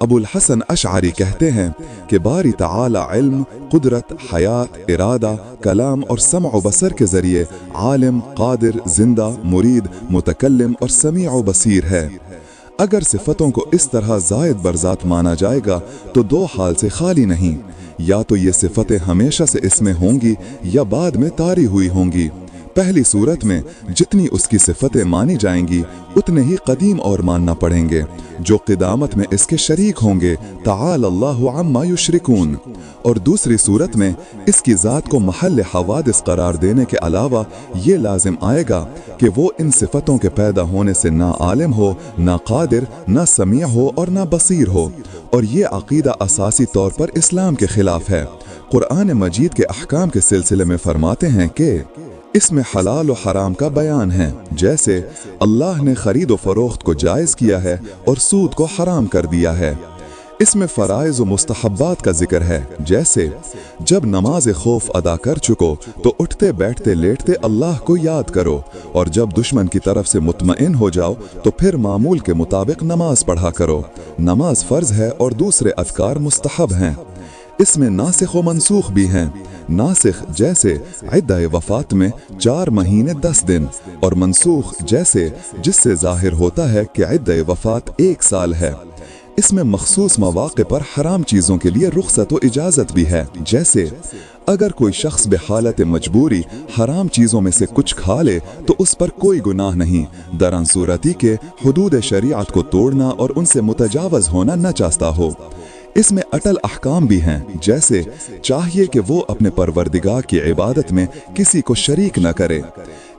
ابو الحسن اشعری کہتے ہیں کہ باری تعالی علم، قدرت، حیات، ارادہ، کلام اور سمع و بصر کے ذریعے عالم، قادر، زندہ، مرید، متکلم اور سمیع و بصیر ہے۔ اگر صفتوں کو اس طرح زائد برذات مانا جائے گا تو دو حال سے خالی نہیں، یا تو یہ صفتیں ہمیشہ سے اس میں ہوں گی یا بعد میں طاری ہوئی ہوں گی۔ پہلی صورت میں جتنی اس کی صفتیں مانی جائیں گی اتنے ہی قدیم اور ماننا پڑیں گے جو قدامت میں اس کے شریک ہوں گے، تعالی اللہ عما یشرکون۔ اور دوسری صورت میں اس کی ذات کو محل حوادث قرار دینے کے علاوہ یہ لازم آئے گا کہ وہ ان صفتوں کے پیدا ہونے سے نہ عالم ہو، نہ قادر، نہ سمیع ہو اور نہ بصیر ہو، اور یہ عقیدہ اساسی طور پر اسلام کے خلاف ہے۔ قرآن مجید کے احکام کے سلسلے میں فرماتے ہیں کہ اس میں حلال و حرام کا بیان ہے، جیسے اللہ نے خرید و فروخت کو جائز کیا ہے اور سود کو حرام کر دیا ہے۔ اس میں فرائض و مستحبات کا ذکر ہے، جیسے جب نماز خوف ادا کر چکو تو اٹھتے بیٹھتے لیٹتے اللہ کو یاد کرو، اور جب دشمن کی طرف سے مطمئن ہو جاؤ تو پھر معمول کے مطابق نماز پڑھا کرو۔ نماز فرض ہے اور دوسرے اذکار مستحب ہیں۔ اس میں ناسخ و منسوخ بھی ہیں۔ ناسخ جیسے عدہ وفات میں 4 مہینے 10 دن، اور منسوخ جیسے جس سے ظاہر ہوتا ہے کہ عدہ وفات 1 سال ہے۔ اس میں مخصوص مواقع پر حرام چیزوں کے لیے رخصت و اجازت بھی ہے، جیسے اگر کوئی شخص بحالت مجبوری حرام چیزوں میں سے کچھ کھا لے تو اس پر کوئی گناہ نہیں، دران صورتی کہ حدود شریعت کو توڑنا اور ان سے متجاوز ہونا نہ چاہتا ہو۔ اس میں اٹل احکام بھی ہیں، جیسے چاہیے کہ وہ اپنے پروردگار کی عبادت میں کسی کو شریک نہ کرے۔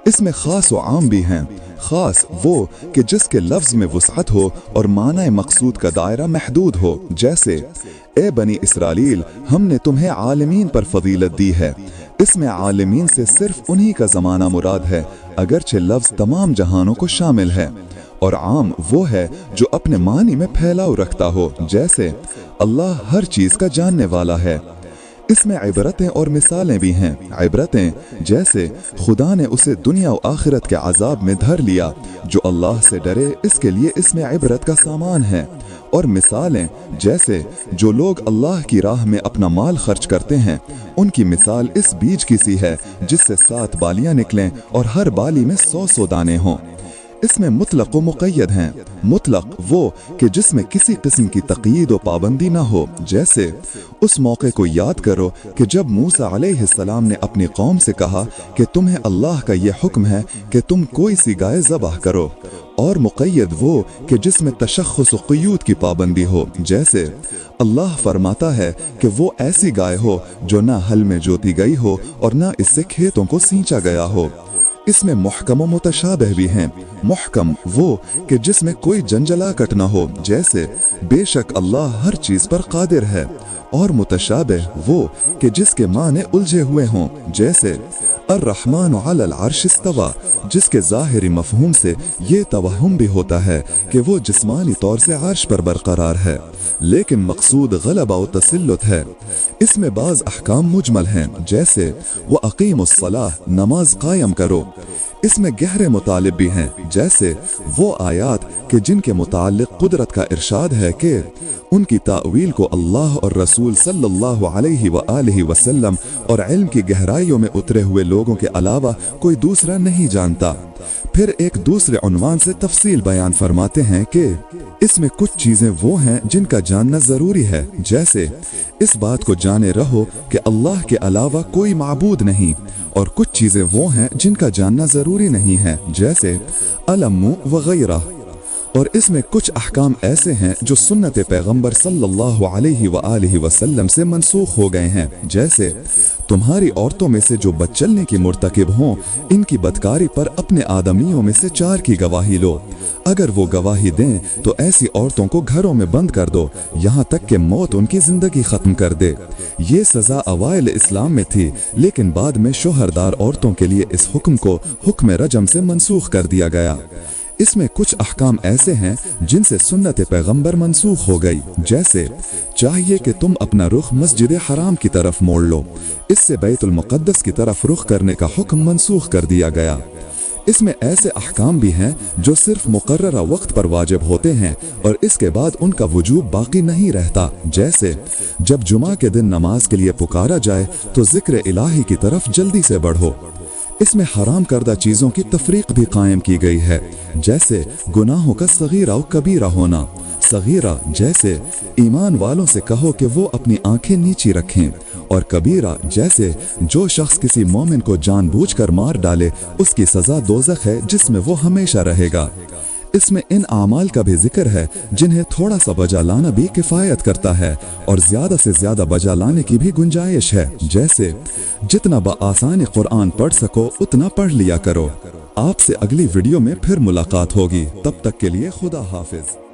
اس میں خاص و عام بھی ہیں۔ خاص وہ کہ جس کے لفظ میں وسعت ہو اور معنی مقصود کا دائرہ محدود ہو، جیسے اے بنی اسرائیل ہم نے تمہیں عالمین پر فضیلت دی ہے۔ اس میں عالمین سے صرف انہی کا زمانہ مراد ہے، اگرچہ لفظ تمام جہانوں کو شامل ہے۔ اور عام وہ ہے جو اپنے معنی میں پھیلاؤ رکھتا ہو، جیسے اللہ ہر چیز کا جاننے والا ہے۔ اس میں عبرتیں اور مثالیں بھی ہیں۔ عبرتیں جیسے خدا نے اسے دنیا و آخرت کے عذاب میں دھر لیا، جو اللہ سے ڈرے اس کے لیے اس میں عبرت کا سامان ہے۔ اور مثالیں جیسے جو لوگ اللہ کی راہ میں اپنا مال خرچ کرتے ہیں، ان کی مثال اس بیج کی سی ہے جس سے 7 بالیاں نکلیں اور ہر بالی میں 100 دانے ہوں۔ اس میں مطلق و مقید ہیں۔ مطلق وہ کہ جس میں کسی قسم کی تقیید و پابندی نہ ہو، جیسے اس موقع کو یاد کرو کہ جب موسیٰ علیہ السلام نے اپنی قوم سے کہا کہ تمہیں اللہ کا یہ حکم ہے کہ تم کوئی سی گائے ذبح کرو۔ اور مقید وہ کہ جس میں تشخص و قیود کی پابندی ہو، جیسے اللہ فرماتا ہے کہ وہ ایسی گائے ہو جو نہ ہل میں جوتی گئی ہو اور نہ اس سے کھیتوں کو سینچا گیا ہو۔ اس میں محکم و متشابہ بھی ہیں۔ محکم وہ کہ جس میں کوئی جنجلاکٹ نہ ہو، جیسے بے شک اللہ ہر چیز پر قادر ہے۔ اور متشابہ وہ کہ جس کے معنی الجھے ہوئے ہوں، جیسے الرحمن علی العرش استوى، جس کے ظاہری مفہوم سے یہ توہم بھی ہوتا ہے کہ وہ جسمانی طور سے عرش پر برقرار ہے، لیکن مقصود غلبہ و تسلط ہے۔ اس میں بعض احکام مجمل ہیں، جیسے وَأَقِيمُوا الصَّلَاةَ، نماز قائم کرو۔ اس میں گہرے مطالب بھی ہیں، جیسے وہ آیات کہ جن کے متعلق قدرت کا ارشاد ہے کہ ان کی تاویل کو اللہ اور رسول صلی اللہ علیہ وآلہ وسلم اور علم کی گہرائیوں میں اترے ہوئے لوگوں کے علاوہ کوئی دوسرا نہیں جانتا۔ پھر ایک دوسرے عنوان سے تفصیل بیان فرماتے ہیں کہ اس میں کچھ چیزیں وہ ہیں جن کا جاننا ضروری ہے، جیسے اس بات کو جانے رہو کہ اللہ کے علاوہ کوئی معبود نہیں، اور کچھ چیزیں وہ ہیں جن کا جاننا ضروری نہیں ہے، جیسے علم وغیرہ۔ اور اس میں کچھ احکام ایسے ہیں جو سنت پیغمبر صلی اللہ علیہ وآلہ وسلم سے منسوخ ہو گئے ہیں، جیسے تمہاری عورتوں میں سے جو بدچلنے کی مرتکب ہوں، ان کی بدکاری پر اپنے آدمیوں میں سے 4 کی گواہی لو۔ اگر وہ گواہی دیں تو ایسی عورتوں کو گھروں میں بند کر دو یہاں تک کہ موت ان کی زندگی ختم کر دے۔ یہ سزا اوائل اسلام میں تھی، لیکن بعد میں شوہردار عورتوں کے لیے اس حکم کو حکم رجم سے منسوخ کر دیا گیا۔ اس میں کچھ احکام ایسے ہیں جن سے سنت پیغمبر منسوخ ہو گئی، جیسے چاہیے کہ تم اپنا رخ مسجد حرام کی طرف موڑ لو، اس سے بیت المقدس کی طرف رخ کرنے کا حکم منسوخ کر دیا گیا۔ اس میں ایسے احکام بھی ہیں جو صرف مقررہ وقت پر واجب ہوتے ہیں اور اس کے بعد ان کا وجوب باقی نہیں رہتا، جیسے جب جمعہ کے دن نماز کے لیے پکارا جائے تو ذکر الہی کی طرف جلدی سے بڑھو۔ اس میں حرام کردہ چیزوں کی تفریق بھی قائم کی گئی ہے، جیسے گناہوں کا صغیرہ و کبیرہ ہونا۔ صغیرہ جیسے ایمان والوں سے کہو کہ وہ اپنی آنکھیں نیچی رکھیں، اور کبیرہ جیسے جو شخص کسی مومن کو جان بوجھ کر مار ڈالے اس کی سزا دوزخ ہے جس میں وہ ہمیشہ رہے گا۔ اس میں ان اعمال کا بھی ذکر ہے جنہیں تھوڑا سا بجا لانا بھی کفایت کرتا ہے اور زیادہ سے زیادہ بجا لانے کی بھی گنجائش ہے، جیسے جتنا بآسانی قرآن پڑھ سکو اتنا پڑھ لیا کرو۔ آپ سے اگلی ویڈیو میں پھر ملاقات ہوگی، تب تک کے لیے خدا حافظ۔